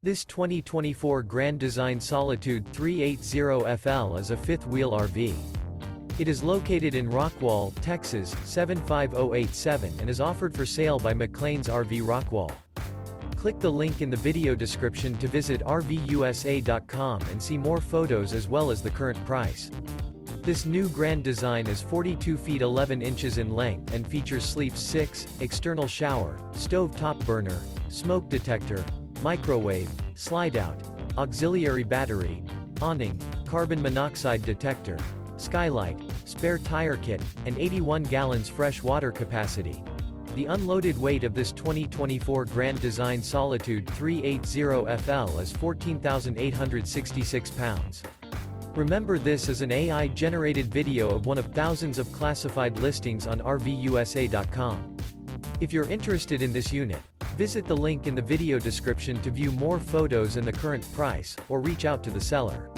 This 2024 Grand Design Solitude 380FL is a fifth-wheel RV. It is located in Rockwall, Texas, 75087 and is offered for sale by McClain's RV Rockwall. Click the link in the video description to visit RVUSA.com and see more photos as well as the current price. This new Grand Design is 42 feet 11 inches in length and features sleep 6, external shower, stove top burner, smoke detector, microwave, Slideout, auxiliary battery, awning, carbon monoxide detector, Skylight, spare tire kit, and 81 gallons fresh water capacity. The unloaded weight of this 2024 Grand Design Solitude 380FL is 14,866 pounds. Remember, this is an AI-generated video of one of thousands of classified listings on RVUSA.com. If you're interested in this unit, visit the link in the video description to view more photos and the current price, or reach out to the seller.